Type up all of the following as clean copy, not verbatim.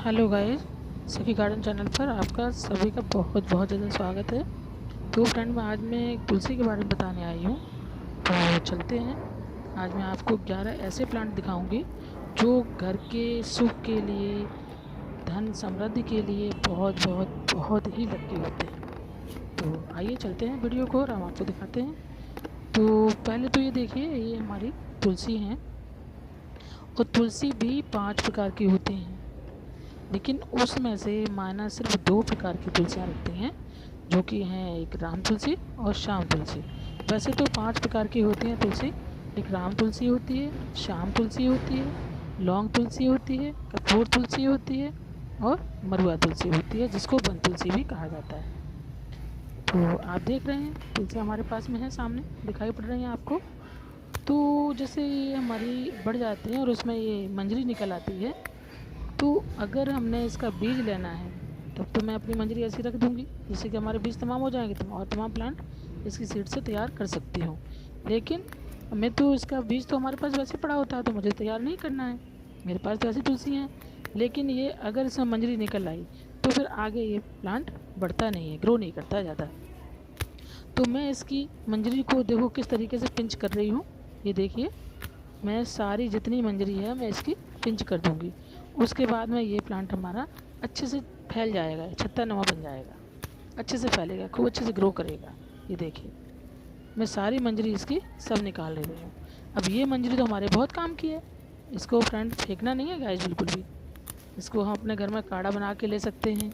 Hello guys, सखी garden channel पर आपका सभी का बहुत बहुत ज़्यादा स्वागत है। तो फ्रेंड, मैं आज मैं एक तुलसी के बारे में बताने आई हूँ। तो चलते हैं। आज मैं आपको 11 ऐसे प्लांट दिखाऊंगी जो घर के सुख के लिए, धन समृद्धि के लिए बहुत बहुत बहुत ही लकी होते हैं। तो आइए चलते हैं वीडियो को और हम आपको दिखाते हैं। तो पहले तो ये देखिए, ये हमारी तुलसी हैं। और तुलसी भी 5 प्रकार की होती हैं, लेकिन उसमें से माना सिर्फ 2 प्रकार की तुलसियाँ रखते हैं, जो कि हैं एक राम तुलसी और श्याम तुलसी। वैसे तो 5 प्रकार की होती हैं तुलसी। एक राम तुलसी होती है, श्याम तुलसी होती है, लौंग तुलसी होती है, कपूर तुलसी होती है और मरुआ तुलसी होती है, जिसको वन तुलसी भी कहा जाता है। तो आप देख रहे हैं तुलसी हमारे पास में है, सामने दिखाई पड़ रही हैं आपको। तो जैसे ये हमारी बढ़ जाती हैं और उसमें ये मंजरी निकल आती है, तो अगर हमने इसका बीज लेना है तब तो मैं अपनी मंजरी ऐसी रख दूंगी, जिससे कि हमारे बीज तमाम हो जाएंगे और तमाम प्लांट इसकी सीड से तैयार कर सकती हूँ। लेकिन मैं तो इसका बीज तो हमारे पास वैसे पड़ा होता है, तो मुझे तैयार नहीं करना है। मेरे पास तो ऐसी तुलसी हैं। लेकिन ये अगर इसमें मंजरी निकल आई तो फिर आगे ये प्लांट बढ़ता नहीं है, ग्रो नहीं करता ज़्यादा। तो मैं इसकी मंजरी को देखो किस तरीके से पिंच कर रही हूँ। ये देखिए, मैं सारी जितनी मंजरी है मैं इसकी पिंच कर दूंगी। उसके बाद में ये प्लांट हमारा अच्छे से फैल जाएगा, छत्ता नुमा बन जाएगा, अच्छे से फैलेगा, खूब अच्छे से ग्रो करेगा। ये देखिए, मैं सारी मंजरी इसकी सब निकाल ले रही हूँ। अब ये मंजरी तो हमारे बहुत काम की है। इसको फ्रेंड फेंकना नहीं है गाइस, बिल्कुल भी। इसको हम अपने घर में काढ़ा बना के ले सकते हैं,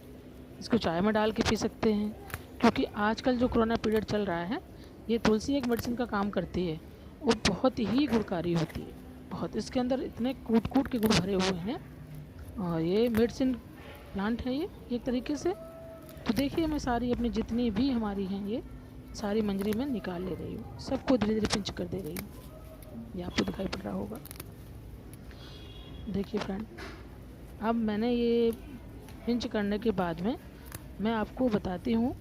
इसको चाय में डाल के पी सकते हैं। क्योंकि आजकल जो कोरोना पीरियड चल रहा है, ये तुलसी एक मेडिसिन का काम करती है। वो बहुत ही गुणकारी होती है, बहुत। इसके अंदर इतने कूट कूट के गुण भरे हुए हैं, और ये मेडिसिन प्लांट है ये एक तरीके से। तो देखिए, मैं सारी अपनी जितनी भी हमारी हैं ये सारी मंजरी में निकाल ले रही हूँ, सबको धीरे धीरे पिंच कर दे रही हूँ। ये आपको दिखाई पड़ रहा होगा। देखिए फ्रेंड, अब मैंने ये पिंच करने के बाद में मैं आपको बताती हूँ,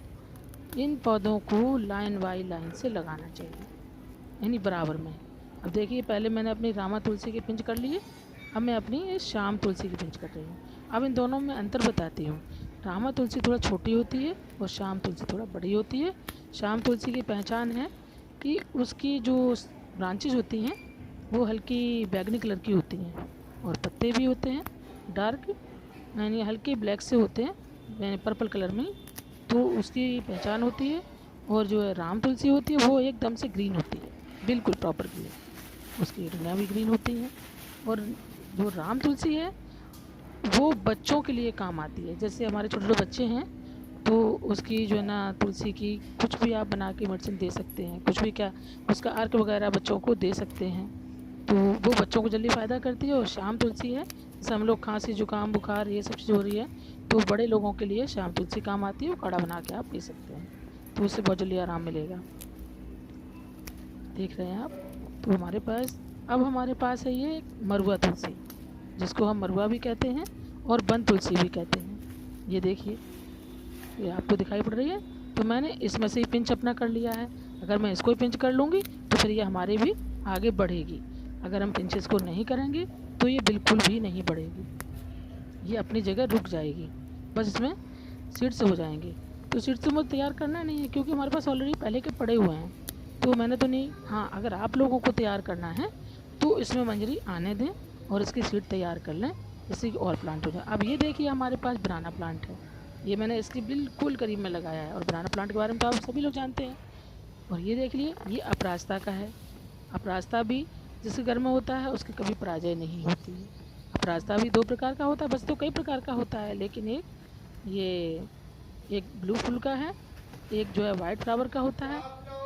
इन पौधों को लाइन बाई लाइन से लगाना चाहिए, यानी बराबर में। अब देखिए, पहले मैंने अपनी रामा तुलसी की पिंच कर लिए, अब मैं अपनी श्याम तुलसी की पिंच कर रही हूँ। अब इन दोनों में अंतर बताती हूँ। रामा तुलसी थोड़ा छोटी होती है और श्याम तुलसी थोड़ा बड़ी होती है। श्याम तुलसी की पहचान है कि उसकी जो ब्रांचेज होती हैं वो हल्की बैगनी कलर की होती हैं, और पत्ते भी होते हैं डार्क, यानी हल्के ब्लैक से होते हैं, यानी पर्पल कलर में। तो उसकी पहचान होती है। और जो है राम तुलसी होती है वो एकदम से ग्रीन होती है, बिल्कुल प्रॉपर ग्रीन, उसकी डंडियाँ भी ग्रीन होती हैं। और जो राम तुलसी है वो बच्चों के लिए काम आती है। जैसे हमारे छोटे छोटे बच्चे हैं, तो उसकी जो है ना तुलसी की कुछ भी आप बना के मेडिसिन दे सकते हैं, कुछ भी, क्या उसका अर्क वगैरह बच्चों को दे सकते हैं। तो वो बच्चों को जल्दी फ़ायदा करती है। और श्याम तुलसी है, जैसे हम लोग खांसी जुकाम बुखार ये सब चीज़ हो रही है, तो बड़े लोगों के लिए श्याम तुलसी काम आती है। वो काढ़ा बना के आप पी सकते हैं, तो उससे बहुत जल्दी आराम मिलेगा। देख रहे हैं आप। तो हमारे पास है ये मरुआ तुलसी, जिसको हम मरुआ भी कहते हैं और वन तुलसी भी कहते हैं। ये देखिए, ये आपको दिखाई पड़ रही है। तो मैंने इसमें से ही पिंच अपना कर लिया है। अगर मैं इसको ही पिंच कर लूँगी तो फिर ये हमारे भी आगे बढ़ेगी। अगर हम पिंच इसको नहीं करेंगे तो ये बिल्कुल भी नहीं बढ़ेगी, ये अपनी जगह रुक जाएगी, बस इसमें सीड्स हो जाएंगे। तो सीड्स तो मुझे तैयार करना नहीं है, क्योंकि हमारे पास ऑलरेडी पहले के पड़े हुए हैं, तो मैंने तो नहीं। हाँ, अगर आप लोगों को तैयार करना है तो इसमें मंजरी आने दें और इसकी सीड तैयार कर लें, जिससे कि और प्लांट हो जाए। अब ये देखिए, हमारे पास बनाना प्लांट है, ये मैंने इसके बिल्कुल करीब में लगाया है। और बनाना प्लांट के बारे में तो आप सभी लोग जानते हैं। और ये देख लिए, ये अपराजिता का है। अपराजिता भी जिसके घर में होता है उसकी कभी पराजय नहीं होती है। अपराजिता भी 2 प्रकार का होता है, बस तो कई प्रकार का होता है, लेकिन ये एक ब्लू फूल का है, एक जो है वाइट फ्लावर का होता है,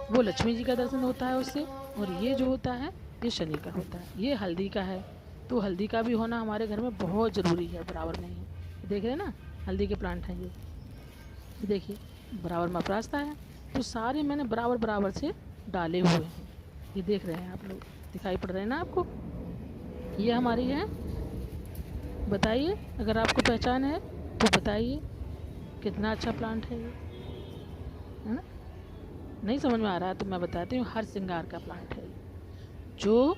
वो लक्ष्मी जी का दर्शन होता है उससे। और ये जो होता है ये शनि का होता है। ये हल्दी का है, तो हल्दी का भी होना हमारे घर में बहुत ज़रूरी है, बराबर नहीं है। देख रहे हैं ना, हल्दी के प्लांट हैं ये देखिए, बराबर में अपराजिता है। तो सारे मैंने बराबर बराबर से डाले हुए हैं। ये देख रहे हैं आप लोग, दिखाई पड़ रहे हैं ना आपको। ये हमारी है। बताइए, अगर आपको पहचान है तो बताइए, कितना अच्छा प्लांट है ये, है ना। नहीं समझ में आ रहा है तो मैं बताती हूँ, हर श्रृंगार का प्लांट है, जो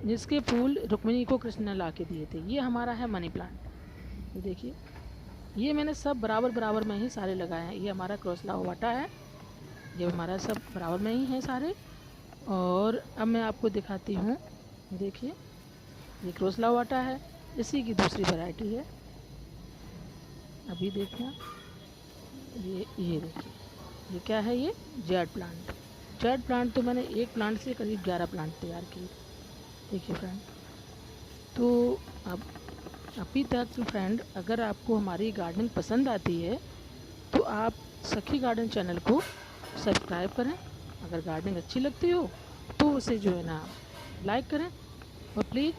जिसके फूल रुक्मिणी को कृष्ण ने ला के दिए थे। ये हमारा है मनी प्लांट। ये देखिए, ये मैंने सब बराबर बराबर में ही सारे लगाए हैं। ये हमारा क्रॉसलावाटा है, ये हमारा सब बराबर में ही है सारे। और अब मैं आपको दिखाती हूँ, देखिए ये क्रॉसलावाटा है, इसी की दूसरी वैरायटी है। अभी देखना, ये देखिए, ये क्या है, ये जेड प्लांट। जेड प्लांट तो मैंने एक प्लांट से करीब 11 प्लांट तैयार किए। देखिए फ्रेंड, तो अब अभी तक फ्रेंड अगर आपको हमारी गार्डनिंग पसंद आती है तो आप सखी गार्डन चैनल को सब्सक्राइब करें। अगर गार्डनिंग अच्छी लगती हो तो उसे जो है ना लाइक करें, और प्लीज़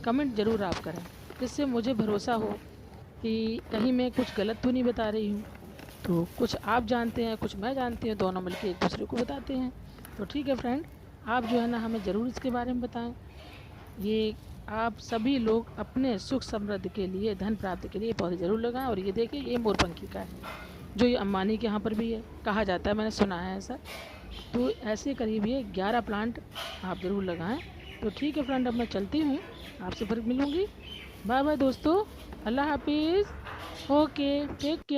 कमेंट ज़रूर आप करें, जिससे मुझे भरोसा हो कि कहीं मैं कुछ गलत तो नहीं बता रही हूँ। तो कुछ आप जानते हैं, कुछ मैं जानती हूँ, दोनों मिलकर एक दूसरे को बताते हैं। तो ठीक है फ्रेंड, आप जो है ना हमें ज़रूर इसके बारे में बताएं। ये आप सभी लोग अपने सुख समृद्धि के लिए, धन प्राप्ति के लिए पौधे ज़रूर लगाएं। और ये देखिए, ये मोरपंखी का है, जो ये अंबानी के यहाँ पर भी है, कहा जाता है, मैंने सुना है ऐसा। तो ऐसे करीब ये 11 प्लांट आप ज़रूर लगाएं। तो ठीक है फ्रेंड, अब मैं चलती हूँ, आपसे फिर मिलूँगी। बाय बाय दोस्तों, अल्लाह हाफिज़, ओके, टेक केयर।